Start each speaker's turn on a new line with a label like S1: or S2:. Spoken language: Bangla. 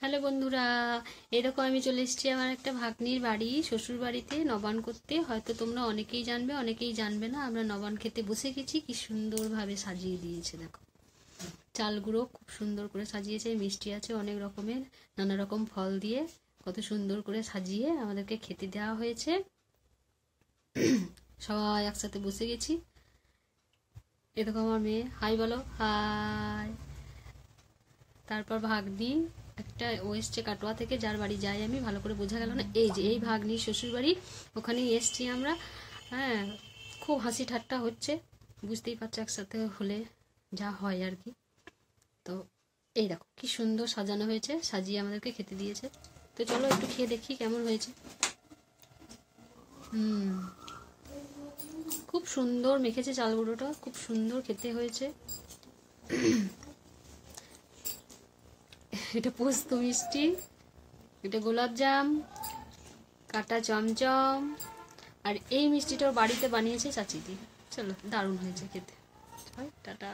S1: হ্যালো বন্ধুরা, এরকম আমি চলে এসেছি আমার একটা ভাগ্নির বাড়ি, শ্বশুর বাড়িতে নবান করতে। হয়তো তোমরা অনেকেই জানবে, অনেকেই জানবে না। আমরা নবান খেতে বসে গেছি। কি সুন্দরভাবে সাজিয়ে দিয়েছে দেখো। চাল গুঁড়ো খুব সুন্দর করে সাজিয়েছে, মিষ্টি আছে অনেক রকমের, নানা রকম ফল দিয়ে কত সুন্দর করে সাজিয়ে আমাদেরকে খেতে দেওয়া হয়েছে। সবাই একসাথে বসে গেছি। এরকম আমার মেয়ে, হাই বলো, হাই। তারপর ভাগ্নি একটা ও এসছে কাটোয়া থেকে, যার বাড়ি যাই আমি, ভালো করে বোঝা গেল না। এই যে এই ভাগ্নির শ্বশুর বাড়ি, ওখানেই এসছি আমরা। হ্যাঁ, খুব হাসি ঠাট্টা হচ্ছে, বুঝতেই পারছো একসাথে হলে যা হয় আর কি। তো এই দেখো কি সুন্দর সাজানো হয়েছে, সাজিয়ে আমাদেরকে খেতে দিয়েছে। তো চলো একটু খেয়ে দেখি কেমন হয়েছে। খুব সুন্দর মেখেছে চাল গুঁড়োটা, খুব সুন্দর খেতে হয়েছে। এটা পোস্ত মিষ্টি, এটা গোলাপজাম, কাটা চমচম, আর এই মিষ্টিটাও বাড়িতে বানিয়েছে চাচিদি। চলো, দারুণ হয়েছে খেতে। টাটা।